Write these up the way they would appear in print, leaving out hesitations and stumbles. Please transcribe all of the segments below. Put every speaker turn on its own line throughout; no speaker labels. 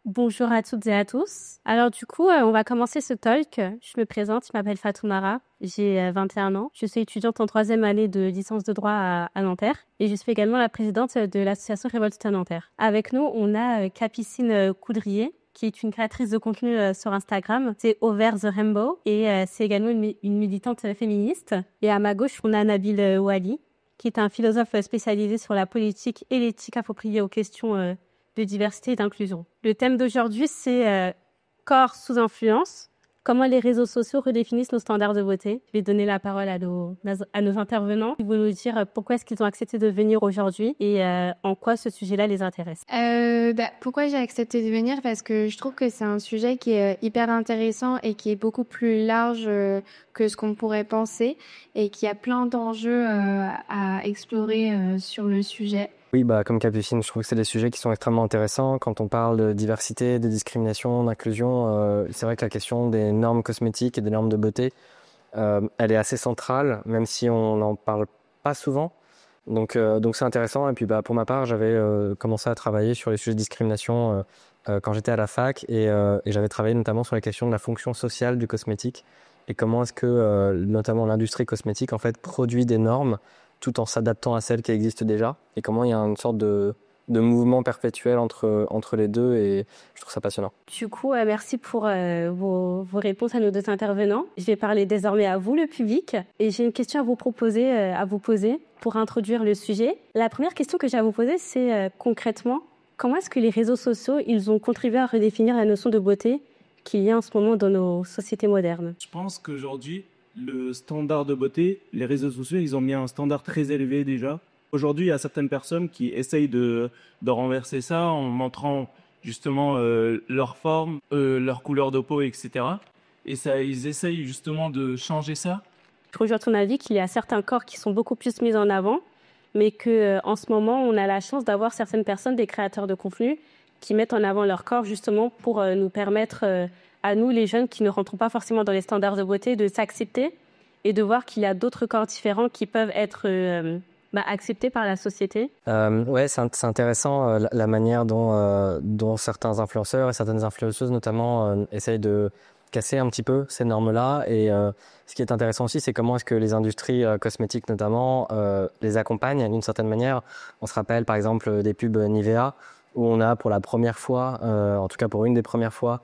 Bonjour à toutes et à tous. Alors du coup, on va commencer ce talk. Je me présente, je m'appelle Fatoumara, j'ai 21 ans. Je suis étudiante en troisième année de licence de droit à Nanterre et je suis également la présidente de l'association Révolte à Nanterre. Avec nous, on a Capucine Coudrier, qui est une créatrice de contenu sur Instagram. C'est Over the Rainbow et c'est également une militante féministe. Et à ma gauche, on a Nabil Ouali, qui est un philosophe spécialisé sur la politique et l'éthique appropriée aux questions de diversité et d'inclusion. Le thème d'aujourd'hui, c'est corps sous influence, comment les réseaux sociaux redéfinissent nos standards de beauté. Je vais donner la parole à nos intervenants. Ils vont nous dire pourquoi est-ce qu'ils ont accepté de venir aujourd'hui et en quoi ce sujet-là les intéresse.
Pourquoi j'ai accepté de venir? Parce que je trouve que c'est un sujet qui est hyper intéressant et qui est beaucoup plus large que ce qu'on pourrait penser et qui a plein d'enjeux à explorer sur le sujet.
Oui, comme Capucine, je trouve que c'est des sujets qui sont extrêmement intéressants. Quand on parle de diversité, de discrimination, d'inclusion, c'est vrai que la question des normes cosmétiques et des normes de beauté, elle est assez centrale, même si on n'en parle pas souvent. Donc c'est intéressant. Et puis pour ma part, j'avais commencé à travailler sur les sujets de discrimination quand j'étais à la fac et j'avais travaillé notamment sur la question de la fonction sociale du cosmétique et comment est-ce que notamment l'industrie cosmétique en fait produit des normes tout en s'adaptant à celles qui existent déjà, et comment il y a une sorte de mouvement perpétuel entre les deux, et je trouve ça passionnant.
Du coup, merci pour vos réponses à nos deux intervenants. Je vais parler désormais à vous, le public, et j'ai une question à vous poser pour introduire le sujet. La première question que j'ai à vous poser, c'est concrètement, comment est-ce que les réseaux sociaux, ils ont contribué à redéfinir la notion de beauté qu'il y a en ce moment dans nos sociétés modernes?
Je pense qu'aujourd'hui, le standard de beauté, les réseaux sociaux, ils ont mis un standard très élevé déjà. Aujourd'hui, il y a certaines personnes qui essayent de renverser ça en montrant justement leur forme, leur couleur de peau, etc. Et ça, ils essayent justement de changer ça.
Je rejoins ton avis qu'il y a certains corps qui sont beaucoup plus mis en avant, mais qu'en ce moment, on a la chance d'avoir certaines personnes, des créateurs de contenu, qui mettent en avant leur corps justement pour nous permettre... à nous, les jeunes qui ne rentrons pas forcément dans les standards de beauté, de s'accepter et de voir qu'il y a d'autres corps différents qui peuvent être acceptés par la société.
Ouais, c'est intéressant la manière dont certains influenceurs et certaines influenceuses notamment essayent de casser un petit peu ces normes-là. Et ce qui est intéressant aussi, c'est comment est-ce que les industries cosmétiques notamment les accompagnent d'une certaine manière. On se rappelle par exemple des pubs Nivea, où on a pour la première fois, en tout cas pour une des premières fois,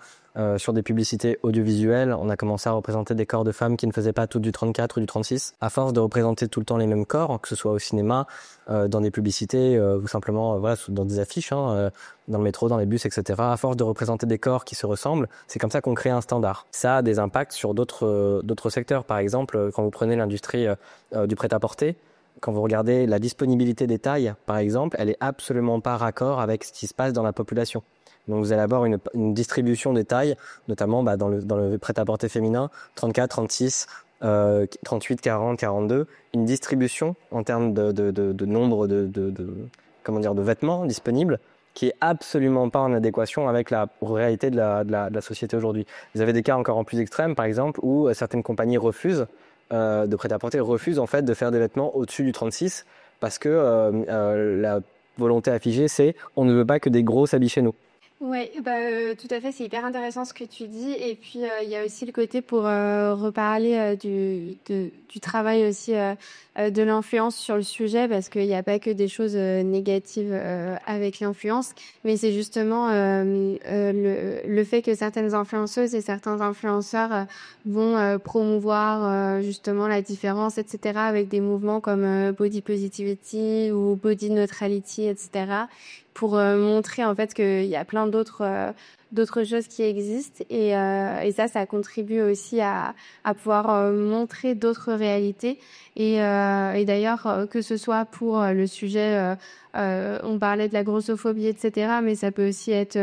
sur des publicités audiovisuelles, on a commencé à représenter des corps de femmes qui ne faisaient pas toutes du 34 ou du 36. À force de représenter tout le temps les mêmes corps, que ce soit au cinéma, dans des publicités, ou simplement dans des affiches, dans le métro, dans les bus, etc. À force de représenter des corps qui se ressemblent, c'est comme ça qu'on crée un standard. Ça a des impacts sur d'autres secteurs. Par exemple, quand vous prenez l'industrie du prêt-à-porter, quand vous regardez la disponibilité des tailles, par exemple, elle est absolument pas raccord avec ce qui se passe dans la population. Donc vous allez avoir une distribution des tailles, notamment dans le prêt-à-porter féminin, 34, 36, 38, 40, 42, une distribution en termes de nombre de vêtements disponibles qui est absolument pas en adéquation avec la réalité de la société aujourd'hui. Vous avez des cas encore en plus extrêmes, par exemple, où certaines compagnies refusent de prêt-à-porter refusent en fait de faire des vêtements au-dessus du 36 parce que la volonté affichée, c'est on ne veut pas que des gros s'habillent chez nous.
Ouais, tout à fait, c'est hyper intéressant ce que tu dis. Et puis, il y a aussi le côté pour reparler du travail aussi de l'influence sur le sujet, parce qu'il n'y a pas que des choses négatives avec l'influence, mais c'est justement le fait que certaines influenceuses et certains influenceurs vont promouvoir justement la différence, etc., avec des mouvements comme body positivity ou body neutrality, etc., pour montrer en fait qu'il y a plein d'autres choses qui existent et ça contribue aussi à pouvoir montrer d'autres réalités et d'ailleurs que ce soit pour le sujet on parlait de la grossophobie, etc., mais ça peut aussi être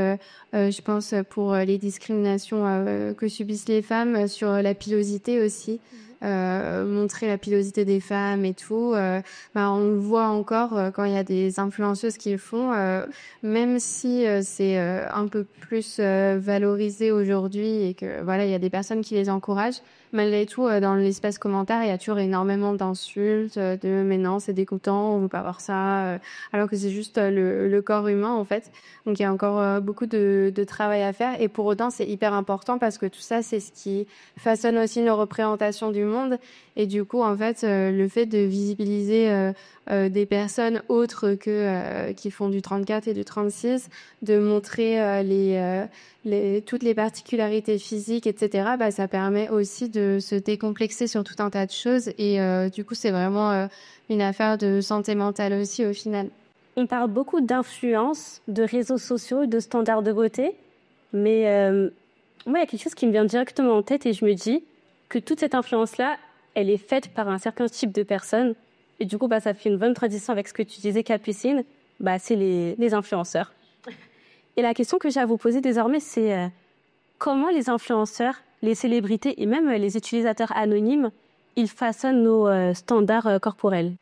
je pense pour les discriminations que subissent les femmes sur la pilosité aussi. montrer la pilosité des femmes et tout. On le voit encore quand il y a des influenceuses qui le font, même si c'est un peu plus valorisé aujourd'hui et que voilà, il y a des personnes qui les encouragent. Malgré tout, dans l'espace commentaire, il y a toujours énormément d'insultes, de mais non, c'est dégoûtant, on veut pas voir ça, alors que c'est juste le corps humain en fait. Donc il y a encore beaucoup de travail à faire et pour autant c'est hyper important parce que tout ça c'est ce qui façonne aussi nos représentations du monde et du coup en fait le fait de visibiliser des personnes autres que qui font du 34 et du 36, de montrer toutes les particularités physiques, etc., ça permet aussi de se décomplexer sur tout un tas de choses. Et du coup, c'est vraiment une affaire de santé mentale aussi au final.
On parle beaucoup d'influence, de réseaux sociaux, de standards de beauté. Mais moi, il y a quelque chose qui me vient directement en tête et je me dis que toute cette influence-là, elle est faite par un certain type de personnes. Et du coup, ça fait une bonne transition avec ce que tu disais, Capucine. C'est les influenceurs. Et la question que j'ai à vous poser désormais, c'est comment les influenceurs, les célébrités et même les utilisateurs anonymes, ils façonnent nos standards corporels?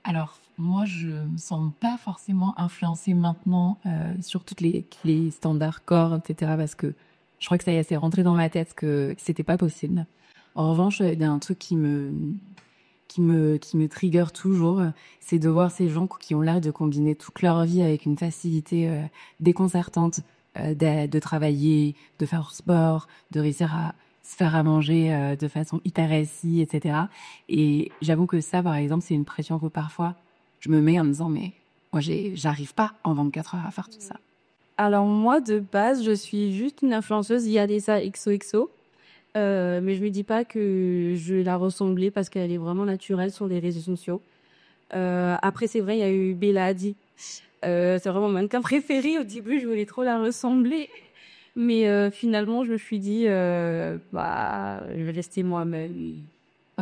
Alors, moi, je me sens pas forcément influencée maintenant sur toutes les standards corps, etc. Parce que je crois que ça y est, c'est rentré dans ma tête que c'était pas possible. En revanche, il y a un truc qui me trigger toujours, c'est de voir ces gens qui ont l'air de combiner toute leur vie avec une facilité déconcertante, de travailler, de faire sport, de réussir à se faire à manger de façon hyper healthy, etc. Et j'avoue que ça, par exemple, c'est une pression que parfois je me mets en me disant mais moi j'arrive pas en 24 heures à faire tout ça.
Alors moi, de base, je suis juste une influenceuse Yadessa XOXO. Mais je me dis pas que je vais la ressembler parce qu'elle est vraiment naturelle sur les réseaux sociaux. Après, c'est vrai, il y a eu Bella Hadid. C'est vraiment mon mannequin préféré. Au début, je voulais trop la ressembler. Mais finalement, je me suis dit, je vais rester moi-même.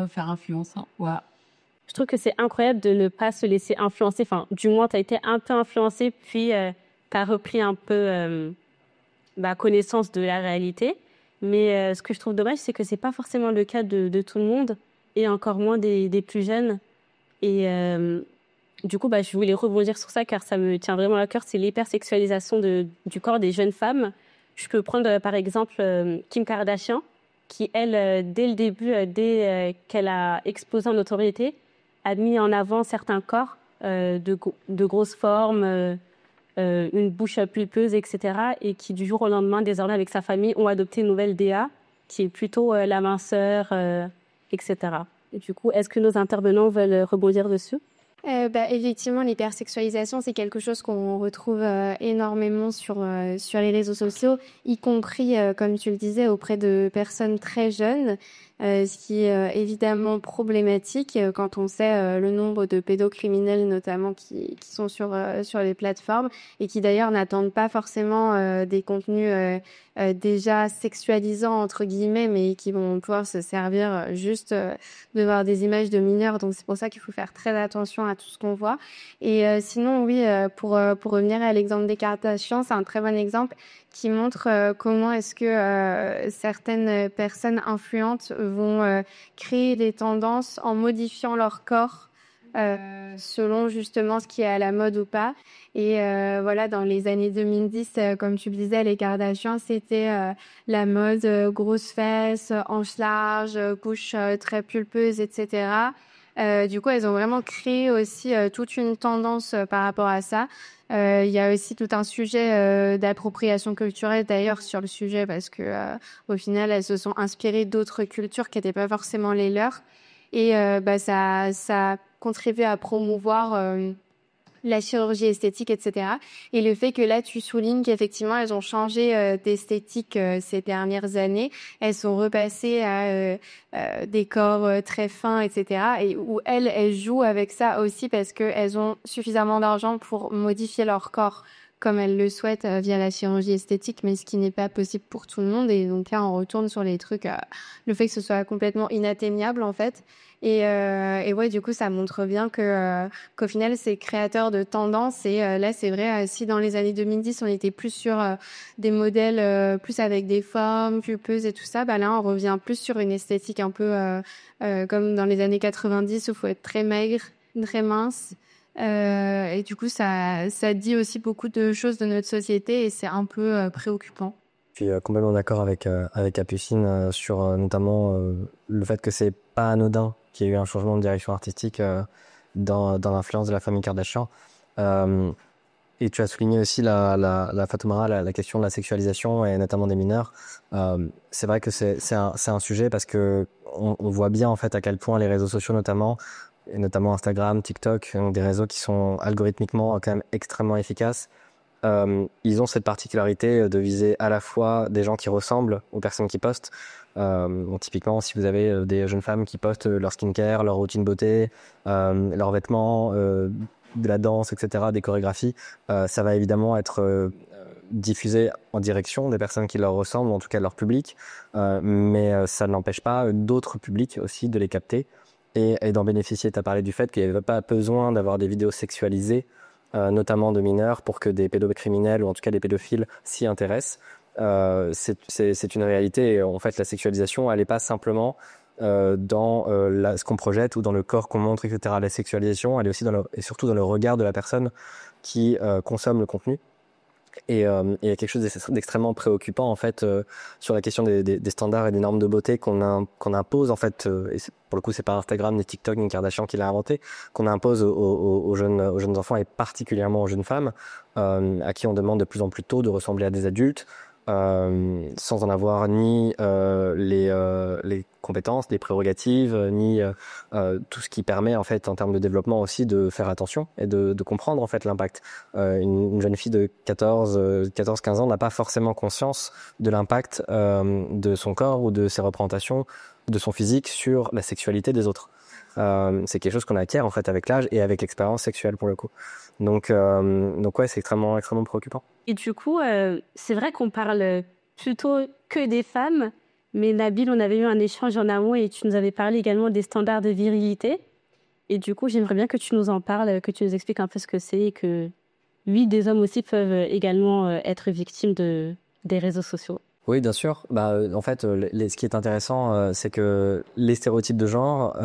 Faire influençant, ouais.
Je trouve que c'est incroyable de ne pas se laisser influencer. Enfin, du moins, tu as été un peu influencée, puis tu as repris un peu connaissance de la réalité. Mais ce que je trouve dommage, c'est que c'est pas forcément le cas de tout le monde, et encore moins des plus jeunes. Et du coup, je voulais rebondir sur ça, car ça me tient vraiment à cœur, c'est l'hypersexualisation du corps des jeunes femmes. Je peux prendre par exemple Kim Kardashian, qui, elle, dès le début, dès qu'elle a explosé en notoriété, a mis en avant certains corps de grosses formes, une bouche pulpeuse, etc. Et qui, du jour au lendemain, désormais, avec sa famille, ont adopté une nouvelle DA, qui est plutôt la minceur, etc. Et du coup, est-ce que nos intervenants veulent rebondir dessus?
Effectivement, l'hypersexualisation, c'est quelque chose qu'on retrouve énormément sur les réseaux sociaux, y compris, comme tu le disais, auprès de personnes très jeunes, ce qui est évidemment problématique quand on sait le nombre de pédocriminels notamment qui sont sur les plateformes et qui d'ailleurs n'attendent pas forcément des contenus déjà sexualisants entre guillemets, mais qui vont pouvoir se servir juste de voir des images de mineurs. Donc c'est pour ça qu'il faut faire très attention à tout ce qu'on voit. Et sinon, oui, pour revenir à l'exemple des Kardashians, c'est un très bon exemple qui montre comment est-ce que certaines personnes influentes vont créer des tendances en modifiant leur corps selon justement ce qui est à la mode ou pas. Et voilà, dans les années 2010, comme tu le disais, les Kardashians, c'était la mode grosses fesses, hanches larges, couches très pulpeuses, etc. Du coup, elles ont vraiment créé aussi toute une tendance par rapport à ça. Il y a aussi tout un sujet d'appropriation culturelle d'ailleurs sur le sujet parce que au final, elles se sont inspirées d'autres cultures qui n'étaient pas forcément les leurs. Et ça a contribué à promouvoir la chirurgie esthétique, etc. Et le fait que là, tu soulignes qu'effectivement, elles ont changé d'esthétique ces dernières années. Elles sont repassées à des corps très fins, etc. Et où elles jouent avec ça aussi parce qu'elles ont suffisamment d'argent pour modifier leur corps comme elles le souhaitent via la chirurgie esthétique, mais ce qui n'est pas possible pour tout le monde. Et donc là, on retourne sur les trucs, le fait que ce soit complètement inatteignable en fait. Et ouais, du coup, ça montre bien qu'au final, c'est créateur de tendances. Et là, c'est vrai, si dans les années 2010, on était plus sur des modèles plus avec des formes pulpeuses et tout ça, bah là, on revient plus sur une esthétique un peu comme dans les années 90 où il faut être très maigre, très mince. Et du coup, ça dit aussi beaucoup de choses de notre société et c'est un peu préoccupant.
Je suis complètement d'accord avec Capucine sur notamment le fait que c'est pas anodin qu'il y ait eu un changement de direction artistique dans l'influence de la famille Kardashian. Et tu as souligné aussi la Fatoumara, la question de la sexualisation et notamment des mineurs. C'est vrai que c'est un sujet parce que on voit bien en fait à quel point les réseaux sociaux notamment, et notamment Instagram, TikTok, donc des réseaux qui sont algorithmiquement quand même extrêmement efficaces. Ils ont cette particularité de viser à la fois des gens qui ressemblent aux personnes qui postent. Bon, typiquement, si vous avez des jeunes femmes qui postent leur skincare, leur routine beauté, leurs vêtements, de la danse, etc., des chorégraphies, ça va évidemment être diffusé en direction des personnes qui leur ressemblent, en tout cas leur public, mais ça n'empêche pas d'autres publics aussi de les capter et d'en bénéficier. Tu as parlé du fait qu'il n'y avait pas besoin d'avoir des vidéos sexualisées, notamment de mineurs, pour que des pédocriminels ou en tout cas des pédophiles s'y intéressent. C'est une réalité. En fait, la sexualisation, elle n'est pas simplement dans ce qu'on projette ou dans le corps qu'on montre, etc. La sexualisation, elle est aussi et surtout dans le regard de la personne qui consomme le contenu. Et il y a quelque chose d'extrêmement préoccupant en fait sur la question des standards et des normes de beauté qu'on impose en fait. Et pour le coup, c'est pas Instagram, ni TikTok, ni Kardashian qui l'a inventé, qu'on impose aux jeunes enfants et particulièrement aux jeunes femmes, à qui on demande de plus en plus tôt de ressembler à des adultes. Sans en avoir ni les compétences, les prérogatives, ni tout ce qui permet en fait en termes de développement aussi de faire attention et de comprendre en fait l'impact. Une jeune fille de 14-15 ans n'a pas forcément conscience de l'impact de son corps ou de ses représentations, de son physique sur la sexualité des autres. C'est quelque chose qu'on acquiert en fait avec l'âge et avec l'expérience sexuelle pour le coup. Donc ouais, c'est extrêmement préoccupant.
Et du coup, c'est vrai qu'on parle plutôt que des femmes, mais Nabil, on avait eu un échange en amont et tu nous avais parlé également des standards de virilité. Et du coup, j'aimerais bien que tu nous en parles, que tu nous expliques un peu ce que c'est et que, oui, des hommes aussi peuvent également être victimes des réseaux sociaux.
Oui, bien sûr. En fait, ce qui est intéressant, c'est que les stéréotypes de genre,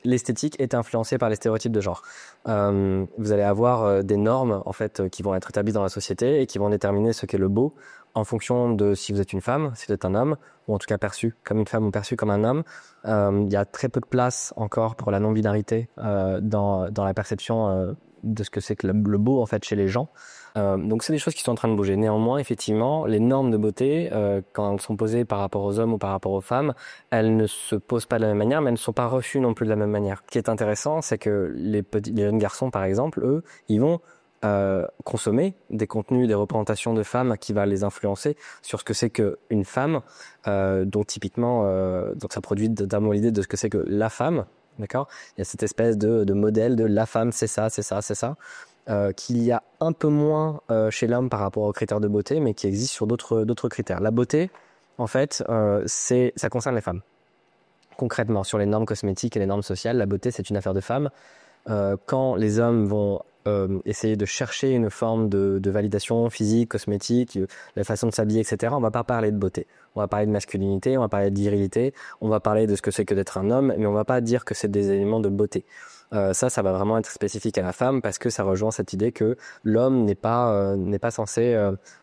l'esthétique est influencée par les stéréotypes de genre. Vous allez avoir des normes en fait qui vont être établies dans la société et qui vont déterminer ce qu'est le beau en fonction de si vous êtes une femme, si vous êtes un homme, ou en tout cas perçu comme une femme ou perçu comme un homme. Il y a très peu de place encore pour la non-binarité dans la perception de ce que c'est que le beau en fait chez les gens. Donc c'est des choses qui sont en train de bouger. Néanmoins, effectivement, les normes de beauté, quand elles sont posées par rapport aux hommes ou par rapport aux femmes, elles ne se posent pas de la même manière, mais elles ne sont pas reçues non plus de la même manière. Ce qui est intéressant, c'est que les jeunes garçons, par exemple, eux, ils vont consommer des contenus, des représentations de femmes qui va les influencer sur ce que c'est qu'une femme, dont typiquement, donc ça produit notamment l'idée de ce que c'est que la femme, d'accord ? Il y a cette espèce de modèle de la femme, c'est ça, c'est ça, c'est ça. Qu'il y a un peu moins chez l'homme par rapport aux critères de beauté, mais qui existe sur d'autres critères. La beauté, en fait, ça concerne les femmes. Concrètement, sur les normes cosmétiques et les normes sociales, la beauté, c'est une affaire de femmes. Quand les hommes vont essayer de chercher une forme de validation physique, cosmétique, la façon de s'habiller, etc., on va pas parler de beauté. On va parler de masculinité, on va parler de virilité, on va parler de ce que c'est que d'être un homme, mais on va pas dire que c'est des éléments de beauté. Ça va vraiment être spécifique à la femme parce que ça rejoint cette idée que l'homme n'est pas censé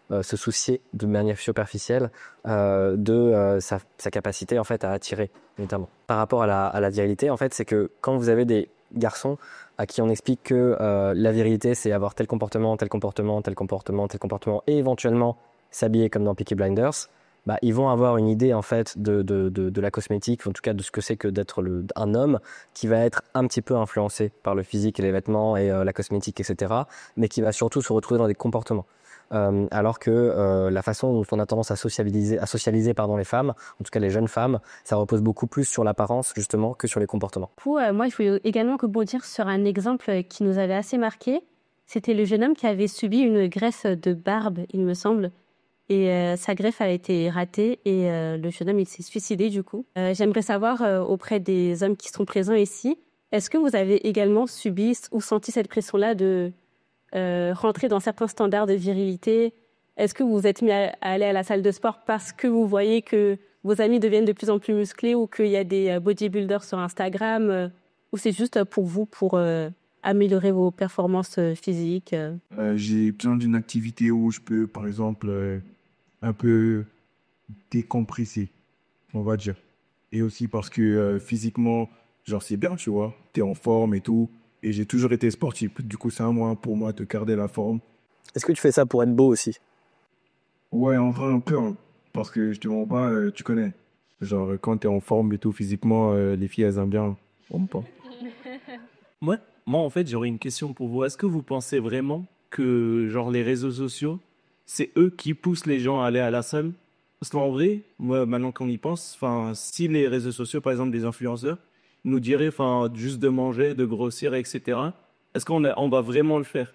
se soucier de manière superficielle de sa capacité en fait à attirer notamment. Par rapport à la virilité, en fait, c'est que quand vous avez des garçons à qui on explique que la virilité c'est avoir tel comportement, tel comportement, tel comportement, tel comportement et éventuellement s'habiller comme dans Peaky Blinders, ils vont avoir une idée en fait de la cosmétique, en tout cas de ce que c'est que d'être un homme, qui va être un petit peu influencé par le physique et les vêtements et la cosmétique, etc., mais qui va surtout se retrouver dans des comportements. Alors que la façon dont on a tendance à socialiser les femmes, en tout cas les jeunes femmes, ça repose beaucoup plus sur l'apparence justement que sur les comportements.
Du coup, moi, il faut également rebondir sur un exemple qui nous avait assez marqué. C'était le jeune homme qui avait subi une greffe de barbe, il me semble. Et sa greffe a été ratée et le jeune homme il s'est suicidé du coup. J'aimerais savoir auprès des hommes qui sont présents ici, est-ce que vous avez également subi ou senti cette pression-là de rentrer dans certains standards de virilité? Est-ce que vous vous êtes mis à aller à la salle de sport parce que vous voyez que vos amis deviennent de plus en plus musclés ou qu'il y a des bodybuilders sur Instagram ou c'est juste pour vous, pour améliorer vos performances physiques?
J'ai besoin d'une activité où je peux, par exemple, un peu décompresser, on va dire. Et aussi parce que physiquement, genre c'est bien, tu vois, t'es en forme et tout. Et j'ai toujours été sportif. Du coup, c'est un moyen pour moi de garder la forme.
Est-ce que tu fais ça pour être beau aussi?
Ouais, en vrai, un peu, hein. Parce que je te mens pas, tu connais. Genre, quand t'es en forme et tout, physiquement, les filles, elles aiment bien. Ou pas.
Moi, en fait, j'aurais une question pour vous. Est-ce que vous pensez vraiment que, genre, les réseaux sociaux, c'est eux qui poussent les gens à aller à la salle? Parce qu'en vrai, moi, maintenant qu'on y pense, enfin, si les réseaux sociaux, par exemple, des influenceurs, nous diraient, enfin, juste de manger, de grossir, etc., est-ce on va vraiment le faire?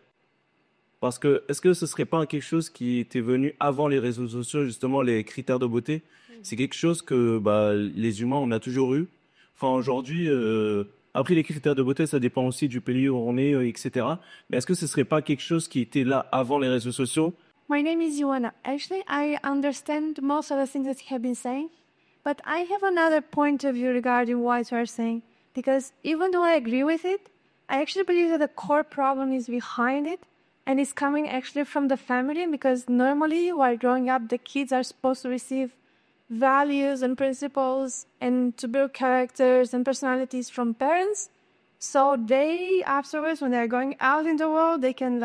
Parce que, est-ce que ce serait pas quelque chose qui était venu avant les réseaux sociaux, justement, les critères de beauté? C'est quelque chose que, bah, les humains, on a toujours eu. Enfin, aujourd'hui, après, les critères de beauté, ça dépend aussi du pays où on est, etc. Mais est-ce que ce serait pas quelque chose qui était là avant les réseaux sociaux?
My name is Joanna. Actually, I understand most of the things that you have been saying, but I have another point of view regarding what you are saying. Because even though I agree with it, I actually believe that the core problem is behind it, and it's coming actually from the family. Because normally, while growing up, the kids are supposed to receive values and principles and to build characters and personalities from parents. So they afterwards, when they're going out in the world, they can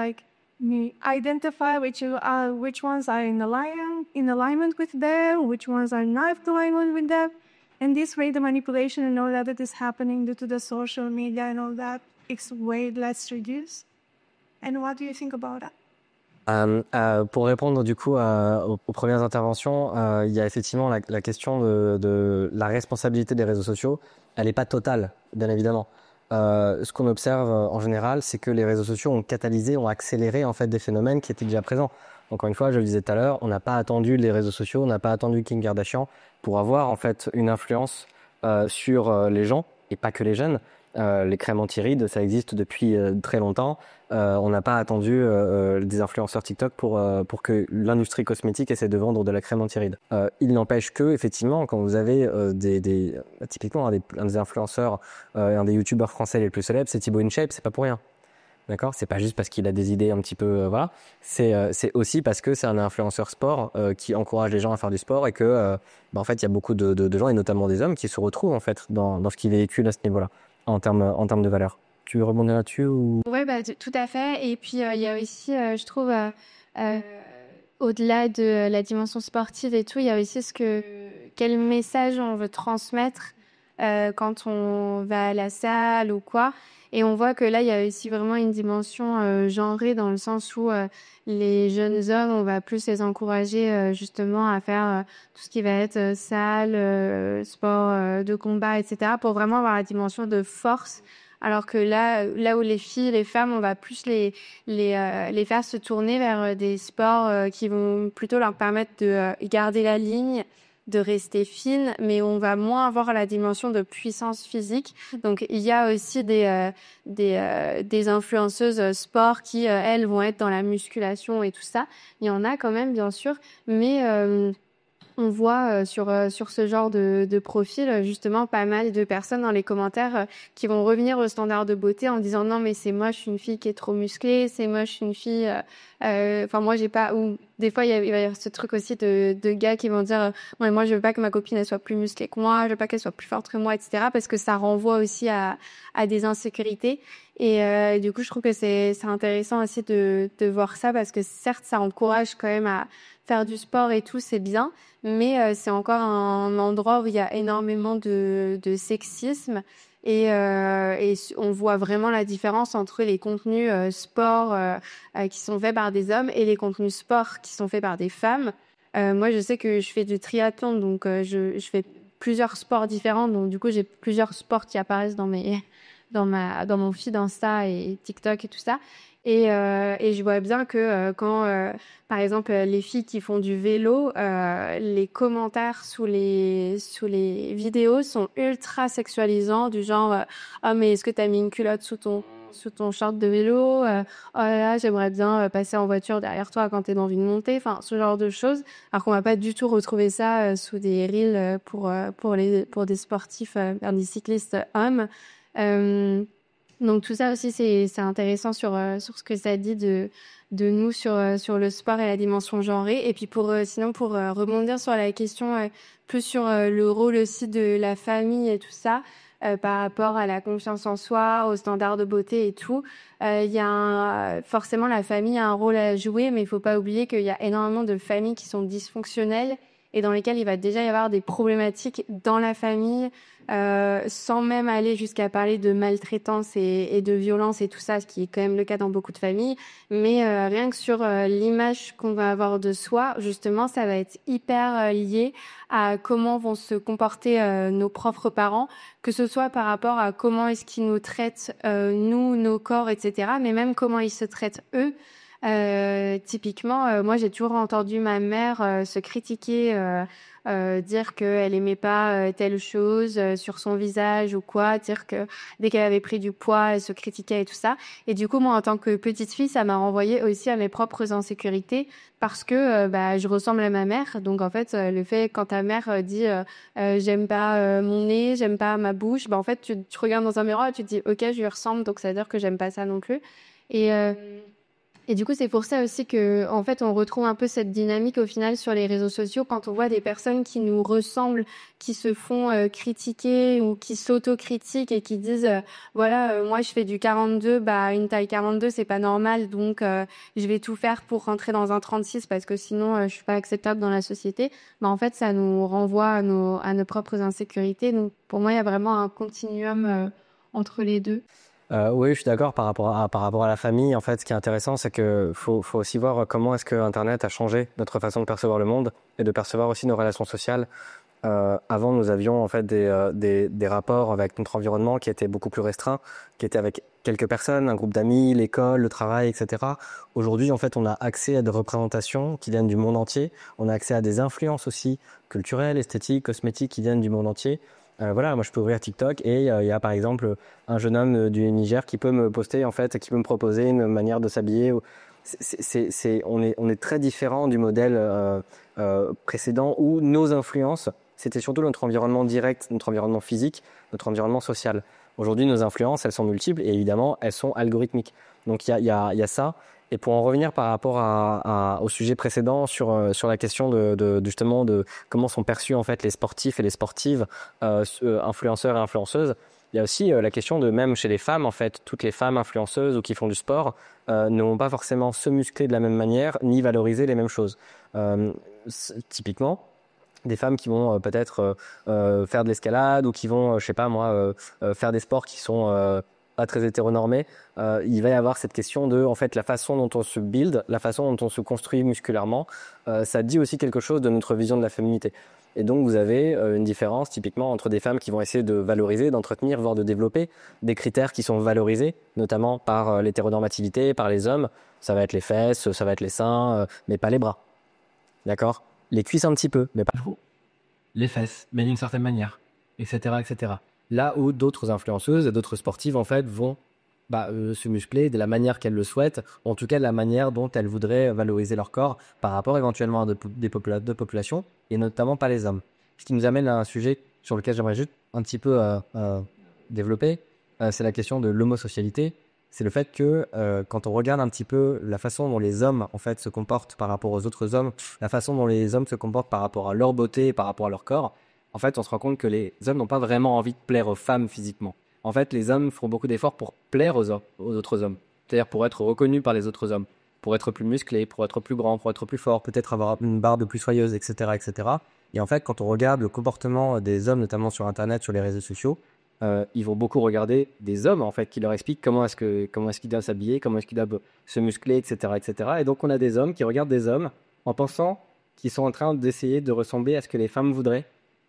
identify which ones are in alignment with them, which ones are not in alignment with them. And this way, the manipulation and all that is happening due to the social media and all that, it's way less reduced. And what do you think about that?
Pour répondre du coup aux premières interventions, il y a effectivement la question de la responsabilité des réseaux sociaux. Elle n'est pas totale, bien évidemment. Ce qu'on observe en général, c'est que les réseaux sociaux ont catalysé, ont accéléré en fait des phénomènes qui étaient déjà présents. Encore une fois, je le disais tout à l'heure, on n'a pas attendu les réseaux sociaux, on n'a pas attendu Kim Kardashian pour avoir en fait une influence sur les gens et pas que les jeunes. Les crèmes anti-rides, ça existe depuis très longtemps. On n'a pas attendu des influenceurs TikTok pour que l'industrie cosmétique essaie de vendre de la crème anti-rides. Il n'empêche que, effectivement, quand vous avez typiquement un des influenceurs, un des youtubeurs français les plus célèbres, c'est Thibaut InShape, c'est pas pour rien. D'accord, c'est pas juste parce qu'il a des idées un petit peu, voilà. C'est aussi parce que c'est un influenceur sport qui encourage les gens à faire du sport et que, en fait, il y a beaucoup de gens et notamment des hommes qui se retrouvent en fait dans ce qu'il véhicule à ce niveau-là en termes de valeur. Tu veux rebondir là-dessus ou?
Ouais, bah, tout à fait. Et puis, il y a aussi, je trouve, au-delà de la dimension sportive et tout, il y a aussi quel message on veut transmettre quand on va à la salle ou quoi. Et on voit que là, il y a aussi vraiment une dimension genrée dans le sens où les jeunes hommes, on va plus les encourager justement à faire tout ce qui va être salle, sport de combat, etc. pour vraiment avoir la dimension de force. Alors que là où les filles, les femmes, on va plus les faire se tourner vers des sports qui vont plutôt leur permettre de garder la ligne, de rester fine, mais on va moins avoir la dimension de puissance physique. Donc il y a aussi des influenceuses sport qui elles vont être dans la musculation et tout ça. Il y en a quand même bien sûr, mais on voit sur ce genre de profil justement pas mal de personnes dans les commentaires qui vont revenir au standard de beauté en disant non mais c'est moche une fille qui est trop musclée, c'est moche une fille enfin moi j'ai pas, ou des fois il va y avoir ce truc aussi de gars qui vont dire ouais, moi je veux pas que ma copine elle soit plus musclée que moi, je veux pas qu'elle soit plus forte que moi, etc. parce que ça renvoie aussi à des insécurités et du coup je trouve que c'est intéressant aussi de voir ça parce que certes ça encourage quand même à faire du sport et tout, c'est bien, mais c'est encore un endroit où il y a énormément de sexisme et on voit vraiment la différence entre les contenus sport qui sont faits par des hommes et les contenus sport qui sont faits par des femmes. Moi, je sais que je fais du triathlon, donc je fais plusieurs sports différents, donc du coup, j'ai plusieurs sports qui apparaissent dans mon feed Insta et TikTok et tout ça. Et je vois bien que quand, par exemple, les filles qui font du vélo, les commentaires sous les vidéos sont ultra sexualisants, du genre ah mais est-ce que t'as mis une culotte sous ton short de vélo? Oh là là, j'aimerais bien passer en voiture derrière toi quand t'es dans une montée. Enfin, ce genre de choses. Alors qu'on va pas du tout retrouver ça sous des reels pour des sportifs, des cyclistes hommes. Donc tout ça aussi c'est intéressant sur ce que ça dit de nous sur le sport et la dimension genrée. Et puis sinon pour rebondir sur la question plus sur le rôle aussi de la famille et tout ça par rapport à la confiance en soi, aux standards de beauté et tout, il y a forcément la famille a un rôle à jouer, mais il faut pas oublier qu'il y a énormément de familles qui sont dysfonctionnelles et dans lesquelles il va déjà y avoir des problématiques dans la famille, sans même aller jusqu'à parler de maltraitance et de violence et tout ça, ce qui est quand même le cas dans beaucoup de familles. Mais rien que sur l'image qu'on va avoir de soi, justement, ça va être hyper lié à comment vont se comporter nos propres parents, que ce soit par rapport à comment est-ce qu'ils nous traitent, nous, nos corps, etc., mais même comment ils se traitent eux. Typiquement, moi j'ai toujours entendu ma mère se critiquer, dire qu'elle aimait pas telle chose sur son visage ou quoi, dire que dès qu'elle avait pris du poids, elle se critiquait et tout ça. Et du coup, moi en tant que petite fille, ça m'a renvoyé aussi à mes propres insécurités parce que je ressemble à ma mère. Donc en fait, le fait quand ta mère dit j'aime pas mon nez, j'aime pas ma bouche, en fait tu regardes dans un miroir et tu te dis ok, je lui ressemble, donc ça veut dire que j'aime pas ça non plus. Et du coup, c'est pour ça aussi que, en fait, on retrouve un peu cette dynamique au final sur les réseaux sociaux quand on voit des personnes qui nous ressemblent, qui se font critiquer ou qui s'autocritiquent et qui disent, voilà, moi je fais du 42, une taille 42, c'est pas normal, donc je vais tout faire pour rentrer dans un 36 parce que sinon je suis pas acceptable dans la société. En fait, ça nous renvoie à nos propres insécurités. Donc, pour moi, il y a vraiment un continuum entre les deux.
Oui, je suis d'accord par rapport à la famille. En fait, ce qui est intéressant, c'est que faut aussi voir comment est-ce que Internet a changé notre façon de percevoir le monde et de percevoir aussi nos relations sociales. Avant, nous avions en fait des rapports avec notre environnement qui étaient beaucoup plus restreints, qui étaient avec quelques personnes, un groupe d'amis, l'école, le travail, etc. Aujourd'hui, en fait, on a accès à des représentations qui viennent du monde entier. On a accès à des influences aussi culturelles, esthétiques, cosmétiques qui viennent du monde entier. Voilà, moi je peux ouvrir TikTok et il y a par exemple un jeune homme du Niger qui peut me poster en fait, qui peut me proposer une manière de s'habiller. On est très différent du modèle précédent où nos influences, c'était surtout notre environnement direct, notre environnement physique, notre environnement social. Aujourd'hui, nos influences, elles sont multiples et évidemment, elles sont algorithmiques. Donc il y a ça. Et pour en revenir par rapport au sujet précédent sur la question justement de comment sont perçus en fait les sportifs et les sportives, influenceurs et influenceuses, il y a aussi la question de même chez les femmes en fait, toutes les femmes influenceuses ou qui font du sport ne vont pas forcément se muscler de la même manière ni valoriser les mêmes choses. Typiquement, des femmes qui vont peut-être faire de l'escalade ou qui vont, je sais pas moi, faire des sports qui sont pas très hétéronormés, il va y avoir cette question de, en fait, la façon dont on se build, la façon dont on se construit musculairement, ça dit aussi quelque chose de notre vision de la féminité. Et donc, vous avez une différence typiquement entre des femmes qui vont essayer de valoriser, d'entretenir, voire de développer des critères qui sont valorisés, notamment par l'hétéronormativité, par les hommes. Ça va être les fesses, ça va être les seins, mais pas les bras. D'accord ? Les cuisses un petit peu, mais pas trop. Les fesses, mais d'une certaine manière, etc., etc. Là où d'autres influenceuses et d'autres sportives en fait vont se muscler de la manière qu'elles le souhaitent, ou en tout cas de la manière dont elles voudraient valoriser leur corps par rapport éventuellement à des populations, et notamment pas les hommes. Ce qui nous amène à un sujet sur lequel j'aimerais juste un petit peu développer, c'est la question de l'homosocialité. C'est le fait que quand on regarde un petit peu la façon dont les hommes en fait se comportent par rapport aux autres hommes, la façon dont les hommes se comportent par rapport à leur beauté et par rapport à leur corps, en fait, on se rend compte que les hommes n'ont pas vraiment envie de plaire aux femmes physiquement. En fait, les hommes font beaucoup d'efforts pour plaire aux autres hommes. C'est-à-dire pour être reconnus par les autres hommes, pour être plus musclés, pour être plus grand, pour être plus fort, peut-être avoir une barbe plus soyeuse, etc., etc. Et en fait, quand on regarde le comportement des hommes, notamment sur Internet, sur les réseaux sociaux, ils vont beaucoup regarder des hommes en fait qui leur expliquent comment est-ce qu'ils doivent s'habiller, comment est-ce qu'ils doivent se muscler, etc., etc. Et donc on a des hommes qui regardent des hommes en pensant qu'ils sont en train d'essayer de ressembler à ce que les femmes voudraient.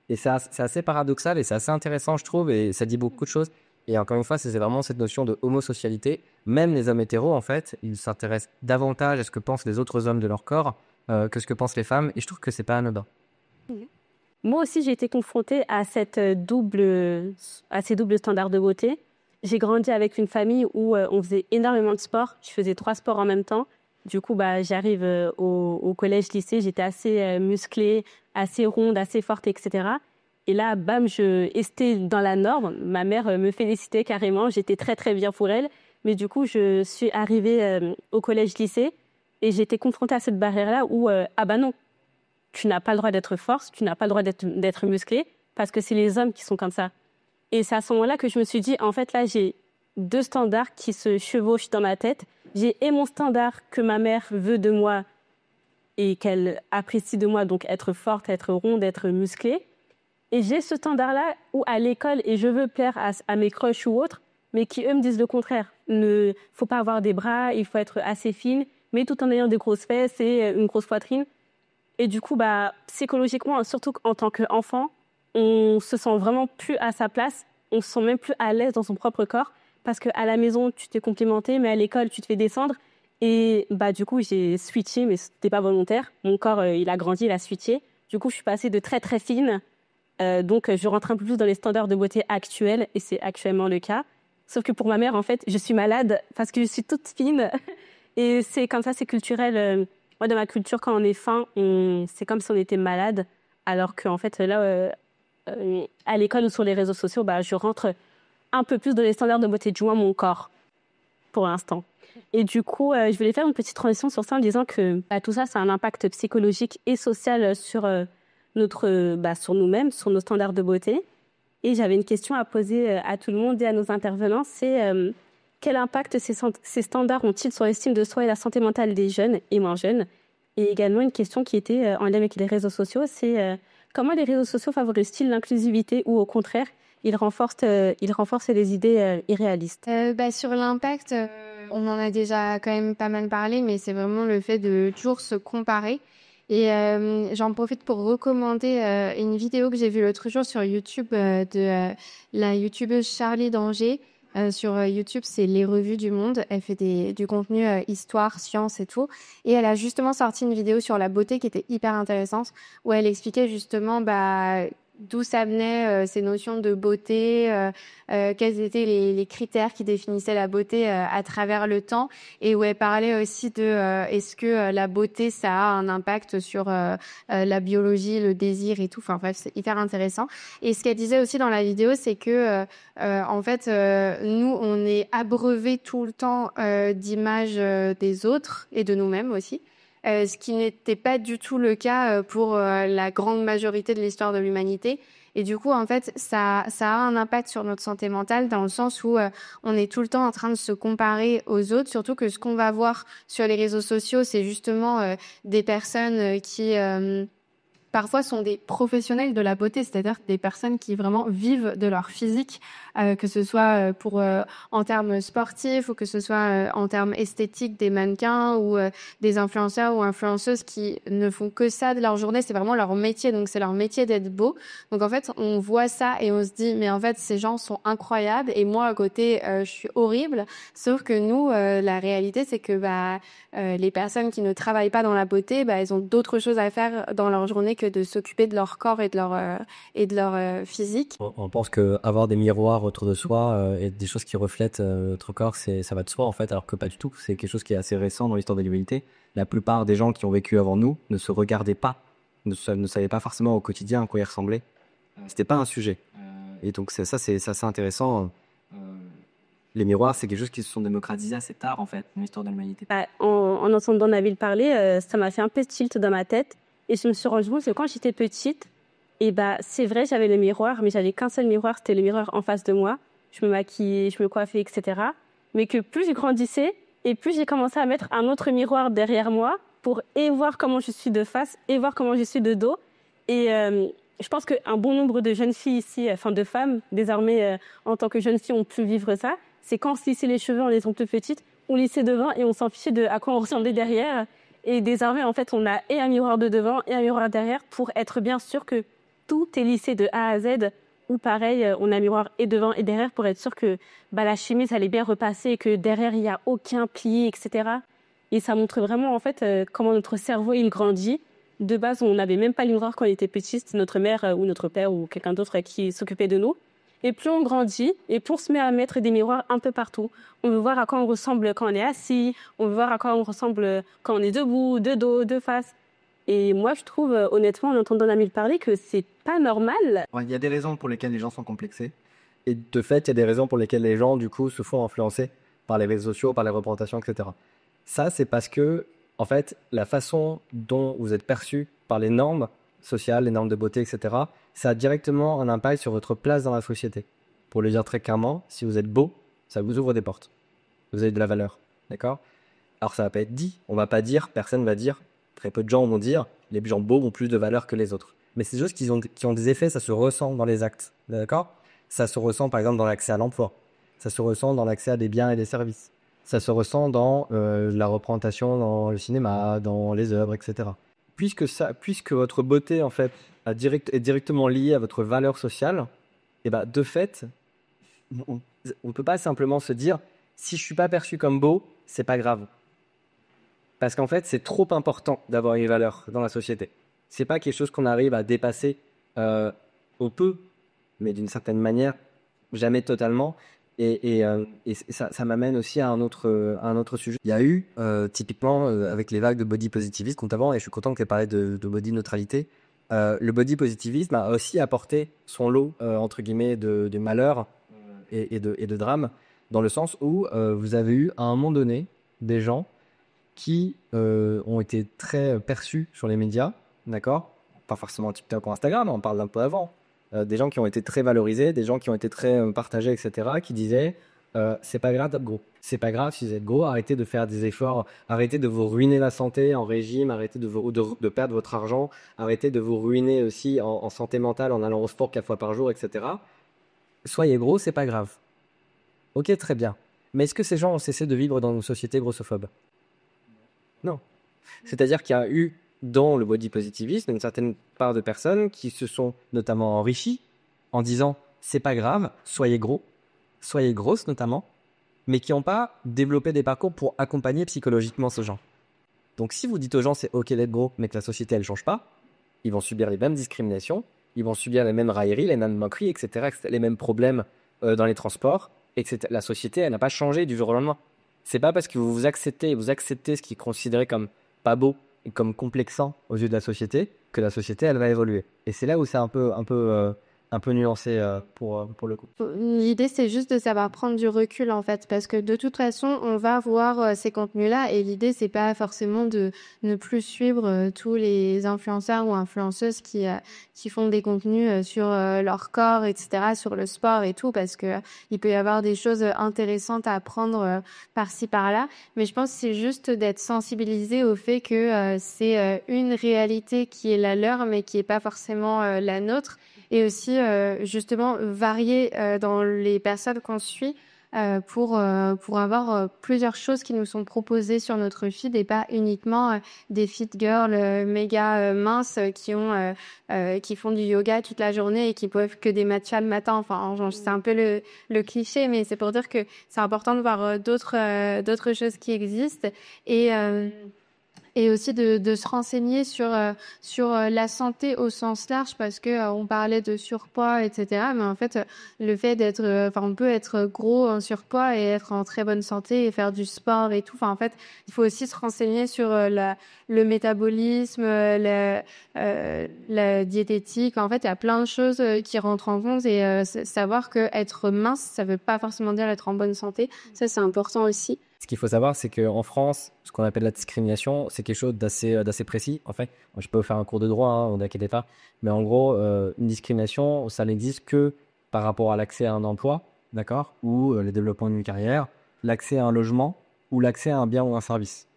Et c'est assez paradoxal et c'est assez intéressant, je trouve, et ça dit beaucoup de choses. Et encore une fois, c'est vraiment cette notion de homosocialité. Même les hommes hétéros, en fait, ils s'intéressent davantage à ce que pensent les autres hommes de leur corps que ce que pensent les femmes. Et je trouve que c'est pas anodin.
Moi aussi, j'ai été confrontée à ces doubles standards de beauté. J'ai grandi avec une famille où on faisait énormément de sport. Je faisais 3 sports en même temps. Du coup, j'arrive au collège, lycée, j'étais assez musclée, assez ronde, assez forte, etc. Et là, bam, j'étais dans la norme. Ma mère me félicitait carrément. J'étais très, très bien pour elle. Mais du coup, je suis arrivée au collège, lycée et j'étais confrontée à cette barrière-là où, non, tu n'as pas le droit d'être forte, tu n'as pas le droit d'être musclée parce que c'est les hommes qui sont comme ça. Et c'est à ce moment-là que je me suis dit, en fait, là, j'ai 2 standards qui se chevauchent dans ma tête. J'ai mon standard que ma mère veut de moi et qu'elle apprécie de moi, donc être forte, être ronde, être musclée. Et j'ai ce standard-là où à l'école, et je veux plaire à mes crushs ou autres, mais qui eux me disent le contraire. Il ne faut pas avoir des bras, il faut être assez fine, mais tout en ayant des grosses fesses et une grosse poitrine. Et du coup, psychologiquement, surtout en tant qu'enfant, on se sent vraiment plus à sa place, on se sent même plus à l'aise dans son propre corps, parce qu'à la maison, tu t'es complimenté, mais à l'école, tu te fais descendre. Et du coup, j'ai switché, mais c'était pas volontaire. Mon corps, il a grandi, il a switché. Du coup, je suis passée de très, très fine. Donc, je rentre un peu plus dans les standards de beauté actuels, et c'est actuellement le cas. Sauf que pour ma mère, en fait, je suis malade parce que je suis toute fine. Et c'est comme ça, c'est culturel. Moi, dans ma culture, quand on est fin, c'est comme si on était malade. Alors qu'en fait, là, à l'école ou sur les réseaux sociaux, je rentre un peu plus dans les standards de beauté, du moins mon corps, pour l'instant. Et du coup, je voulais faire une petite transition sur ça en disant que tout ça, ça a un impact psychologique et social sur sur nous-mêmes, sur nos standards de beauté. Et j'avais une question à poser à tout le monde et à nos intervenants, c'est quel impact ces standards ont-ils sur l'estime de soi et la santé mentale des jeunes et moins jeunes? Et également une question qui était en lien avec les réseaux sociaux, c'est comment les réseaux sociaux favorisent-ils l'inclusivité ou au contraire, ils renforcent les idées irréalistes?
Sur l'impact, on en a déjà quand même pas mal parlé, mais c'est vraiment le fait de toujours se comparer. Et j'en profite pour recommander une vidéo que j'ai vue l'autre jour sur YouTube de la youtubeuse Charlie d'Angers. Sur YouTube, c'est Les Revues du Monde. Elle fait du contenu histoire, science et tout. Et elle a justement sorti une vidéo sur la beauté qui était hyper intéressante, où elle expliquait justement d'où ça venait ces notions de beauté, quels étaient les critères qui définissaient la beauté à travers le temps, et où elle parlait aussi de est-ce que la beauté ça a un impact sur la biologie, le désir et tout. Enfin bref, c'est hyper intéressant. Et ce qu'elle disait aussi dans la vidéo, c'est que en fait nous on est abreuvés tout le temps d'images des autres et de nous-mêmes aussi. Ce qui n'était pas du tout le cas pour la grande majorité de l'histoire de l'humanité. Et du coup, en fait, ça a un impact sur notre santé mentale dans le sens où on est tout le temps en train de se comparer aux autres, surtout que ce qu'on va voir sur les réseaux sociaux, c'est justement des personnes qui parfois sont des professionnels de la beauté, c'est-à-dire des personnes qui vraiment vivent de leur physique, que ce soit en termes sportifs ou que ce soit en termes esthétiques, des mannequins ou des influenceurs ou influenceuses qui ne font que ça de leur journée. C'est vraiment leur métier, donc c'est leur métier d'être beau. Donc en fait, on voit ça et on se dit, mais en fait, ces gens sont incroyables et moi à côté, je suis horrible. Sauf que nous, la réalité, c'est que les personnes qui ne travaillent pas dans la beauté, elles ont d'autres choses à faire dans leur journée que de s'occuper de leur corps et de leur physique.
On pense qu'avoir des miroirs autour de soi et des choses qui reflètent notre corps, ça va de soi en fait, alors que pas du tout. C'est quelque chose qui est assez récent dans l'histoire de l'humanité. La plupart des gens qui ont vécu avant nous ne se regardaient pas, ne savaient pas forcément au quotidien à quoi ils ressemblaient. C'était pas un sujet. Et donc c'est assez intéressant. Les miroirs, c'est quelque chose qui se sont démocratisés assez tard en fait dans l'histoire de l'humanité.
En entendant Nabil parler, ça m'a fait un peu tilt dans ma tête. Et je me suis rendu compte que quand j'étais petite, c'est vrai, j'avais le miroir, mais j'avais qu'un seul miroir, c'était le miroir en face de moi. Je me maquillais, je me coiffais, etc. Mais que plus je grandissais, et plus j'ai commencé à mettre un autre miroir derrière moi pour voir comment je suis de face et voir comment je suis de dos. Et je pense qu'un bon nombre de jeunes filles ici, enfin de femmes, désormais, en tant que jeunes filles, ont pu vivre ça. C'est quand on se lissait les cheveux en étant plus petite, on lissait devant et on s'en fichait de à quoi on ressemblait derrière. Et désormais, en fait, on a et un miroir de devant et un miroir derrière pour être bien sûr que tout est lissé de A à Z où pareil, on a un miroir et devant et derrière pour être sûr que la chemise allait bien repasser et que derrière il n'y a aucun pli, etc. Et ça montre vraiment en fait comment notre cerveau il grandit. De base, on n'avait même pas le miroir quand on était petit, c'était notre mère ou notre père ou quelqu'un d'autre qui s'occupait de nous. Et plus on grandit, et plus on se met à mettre des miroirs un peu partout. On veut voir à quoi on ressemble quand on est assis, on veut voir à quoi on ressemble quand on est debout, de dos, de face. Et moi, je trouve, honnêtement, en entendant Namil parler, que c'est pas normal.
Il y a des raisons pour lesquelles les gens sont complexés. Et de fait, il y a des raisons pour lesquelles les gens, du coup, se font influencer par les réseaux sociaux, par les représentations, etc. Ça, c'est parce que, en fait, la façon dont vous êtes perçu par les normes sociales, les normes de beauté, etc., ça a directement un impact sur votre place dans la société. Pour le dire très clairement, si vous êtes beau, ça vous ouvre des portes. Vous avez de la valeur, d'accord? Alors ça va pas être dit, on va pas dire, personne va dire, très peu de gens vont dire, les gens beaux ont plus de valeur que les autres. Mais c'est juste qui ont des effets, ça se ressent dans les actes, d'accord? Ça se ressent par exemple dans l'accès à l'emploi, ça se ressent dans l'accès à des biens et des services, ça se ressent dans la représentation dans le cinéma, dans les œuvres, etc. Puisque votre beauté en fait est directement liée à votre valeur sociale, et de fait, on ne peut pas simplement se dire si je suis pas perçu comme beau, c'est pas grave. Parce qu'en fait, c'est trop important d'avoir une valeur dans la société. C'est pas quelque chose qu'on arrive à dépasser au peu, mais d'une certaine manière, jamais totalement. Et ça m'amène aussi à un autre sujet. Il y a eu, typiquement, avec les vagues de body positivisme, notamment, et je suis content que tu aies parlé de body neutralité, le body positivisme a aussi apporté son lot, entre guillemets, de malheurs et de drames, dans le sens où vous avez eu, à un moment donné, des gens qui ont été très perçus sur les médias, d'accord? Pas forcément TikTok ou Instagram, on parle d'un peu avant. Des gens qui ont été très valorisés, des gens qui ont été très partagés, etc., qui disaient c'est pas grave d'être gros. C'est pas grave si vous êtes gros, arrêtez de faire des efforts, arrêtez de vous ruiner la santé en régime, arrêtez de perdre votre argent, arrêtez de vous ruiner aussi en santé mentale en allant au sport 4 fois par jour, etc. Soyez gros, c'est pas grave. Ok, très bien. Mais est-ce que ces gens ont cessé de vivre dans une société grossophobe? Non. C'est-à-dire qu'il y a eu dans le body positivisme une certaine part de personnes qui se sont notamment enrichies en disant c'est pas grave, soyez gros, soyez grosses notamment, mais qui n'ont pas développé des parcours pour accompagner psychologiquement ce gens. Donc si vous dites aux gens c'est ok d'être gros, mais que la société elle change pas, ils vont subir les mêmes discriminations, ils vont subir les mêmes railleries, les mêmes moqueries, etc., les mêmes problèmes dans les transports, etc. La société elle n'a pas changé du jour au lendemain. C'est pas parce que vous acceptez ce qui est considéré comme pas beau et comme complexant aux yeux de la société que la société elle va évoluer. Et c'est là où c'est un peu nuancé pour le coup.
L'idée, c'est juste de savoir prendre du recul, en fait, parce que de toute façon, on va voir ces contenus-là, et l'idée, c'est pas forcément de ne plus suivre tous les influenceurs ou influenceuses qui font des contenus sur leur corps, etc., sur le sport et tout, parce que il peut y avoir des choses intéressantes à apprendre par-ci, par-là. Mais je pense que c'est juste d'être sensibilisé au fait que c'est une réalité qui est la leur, mais qui est pas forcément la nôtre. Et aussi justement varier dans les personnes qu'on suit pour avoir plusieurs choses qui nous sont proposées sur notre feed et pas uniquement des fit girls méga minces qui font du yoga toute la journée et qui peuvent que des matchas le matin. Enfin, c'est un peu le cliché, mais c'est pour dire que c'est important de voir d'autres choses qui existent et aussi de se renseigner sur la santé au sens large, parce que on parlait de surpoids, etc. Mais en fait, le fait on peut être gros en surpoids et être en très bonne santé et faire du sport et tout. Enfin, en fait, il faut aussi se renseigner sur le métabolisme, la diététique. En fait, il y a plein de choses qui rentrent en compte, et savoir que être mince, ça veut pas forcément dire être en bonne santé. Ça, c'est important aussi.
Ce qu'il faut savoir, c'est qu'en France, ce qu'on appelle la discrimination, c'est quelque chose d'assez précis. En fait, je peux vous faire un cours de droit, hein, ne vous inquiétez pas. Mais en gros, une discrimination, ça n'existe que par rapport à l'accès à un emploi, d'accord, ou le développement d'une carrière, l'accès à un logement ou l'accès à un bien ou un service.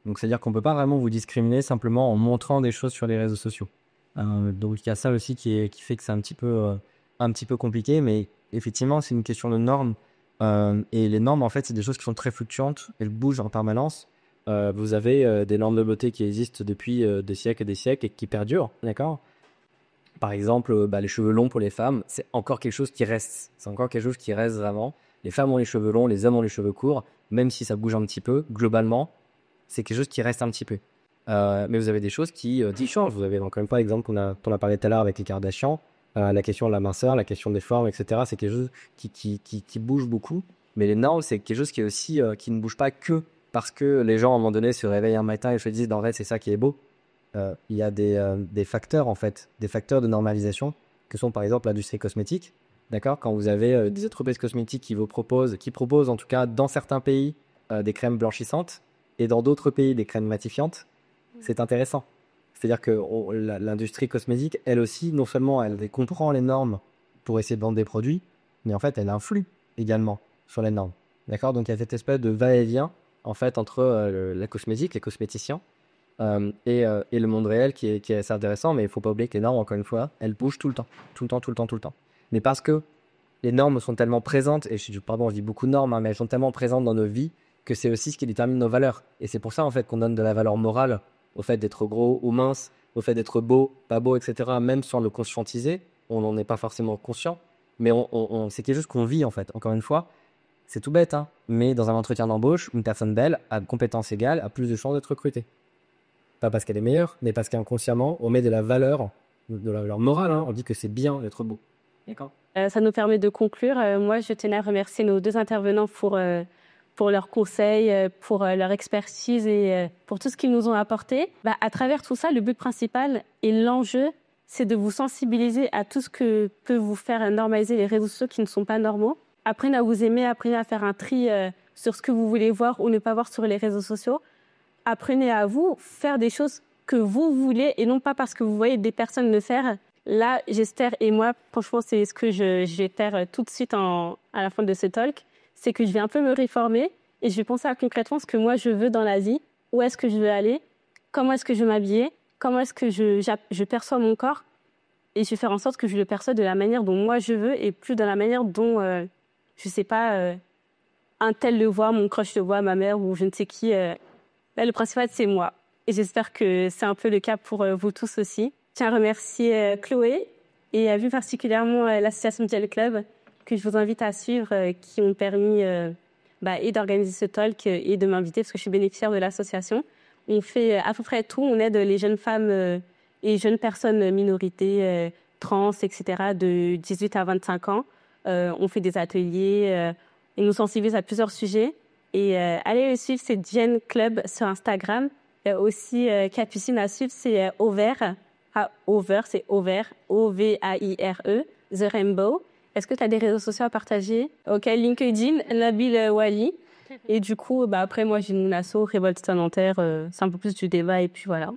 Donc, c'est-à-dire qu'on ne peut pas vraiment vous discriminer simplement en montrant des choses sur les réseaux sociaux. Donc, il y a ça aussi qui fait que c'est un petit peu compliqué, mais effectivement, c'est une question de normes. Et les normes, en fait, c'est des choses qui sont très fluctuantes, elles bougent en permanence. Vous avez des normes de beauté qui existent depuis des siècles et qui perdurent, d'accord? Par exemple, les cheveux longs pour les femmes, c'est encore quelque chose qui reste. C'est encore quelque chose qui reste vraiment. Les femmes ont les cheveux longs, les hommes ont les cheveux courts, même si ça bouge un petit peu, globalement, c'est quelque chose qui reste un petit peu. Mais vous avez des choses qui changent. Vous avez encore une fois l'exemple qu'on a parlé tout à l'heure avec les Kardashians, la question de la minceur, la question des formes, etc. C'est quelque chose qui bouge beaucoup. Mais les normes, c'est quelque chose qui est aussi qui ne bouge pas que parce que les gens, à un moment donné, se réveillent un matin et se disent, en fait, c'est ça qui est beau. Il y a des facteurs, en fait, des facteurs de normalisation, que sont par exemple l'industrie cosmétique. D'accord ? Quand vous avez des entreprises cosmétiques qui proposent en tout cas dans certains pays des crèmes blanchissantes et dans d'autres pays des crèmes matifiantes, c'est intéressant. C'est-à-dire que l'industrie cosmétique, elle aussi, non seulement elle comprend les normes pour essayer de vendre des produits, mais en fait, elle influe également sur les normes. D'accord ? Donc il y a cette espèce de va-et-vient en fait entre la cosmétique, les cosméticiens, et le monde réel qui est assez intéressant, mais il ne faut pas oublier que les normes, encore une fois, elles bougent tout le temps. Mais parce que les normes sont tellement présentes, et je dis beaucoup de normes, hein, mais elles sont tellement présentes dans nos vies que c'est aussi ce qui détermine nos valeurs. Et c'est pour ça en fait qu'on donne de la valeur morale au fait d'être gros ou mince, au fait d'être beau, pas beau, etc. Même sans le conscientiser, on n'en est pas forcément conscient, mais c'est quelque chose qu'on vit en fait. Encore une fois, c'est tout bête, hein, mais dans un entretien d'embauche, une personne belle, à compétences égales, a plus de chances d'être recrutée. Pas parce qu'elle est meilleure, mais parce qu'inconsciemment, on met de la valeur morale. Hein. On dit que c'est bien d'être beau. D'accord.
Ça nous permet de conclure. Moi, je tenais à remercier nos deux intervenants pour leurs conseils, pour leur expertise et pour tout ce qu'ils nous ont apporté. À travers tout ça, le but principal et l'enjeu, c'est de vous sensibiliser à tout ce que peut vous faire normaliser les réseaux sociaux qui ne sont pas normaux. Apprenez à vous aimer, apprenez à faire un tri sur ce que vous voulez voir ou ne pas voir sur les réseaux sociaux. Apprenez à vous faire des choses que vous voulez et non pas parce que vous voyez des personnes le faire. Là, j'espère, et moi, franchement, c'est ce que je vais faire tout de suite à la fin de ce talk, c'est que je vais un peu me réformer et je vais penser à concrètement ce que moi je veux dans la vie, où est-ce que je veux aller, comment est-ce que je veux m'habiller, comment est-ce que je perçois mon corps, et je vais faire en sorte que je le perçois de la manière dont moi je veux et plus de la manière dont, je sais pas, un tel le voit, mon crush le voit, ma mère ou je ne sais qui. Là, le principal, c'est moi. Et j'espère que c'est un peu le cas pour vous tous aussi. Je tiens à remercier Chloé et plus particulièrement l'association Gel Club que je vous invite à suivre, qui ont permis et d'organiser ce talk et de m'inviter parce que je suis bénéficiaire de l'association. On fait à peu près tout. On aide les jeunes femmes et jeunes personnes minorités, trans, etc. de 18 à 25 ans. On fait des ateliers et nous sensibilise à plusieurs sujets. Et allez le suivre, c'est Gen Club sur Instagram. Aussi, Capucine à suivre, c'est Over. Over, c'est Over, O-V-A-I-R-E, The Rainbow. Est-ce que tu as des réseaux sociaux à partager? Ok, LinkedIn, Nabil Wali. Et du coup, après, moi, j'ai une asso, Révolte Nanterre. C'est un peu plus du débat et puis voilà.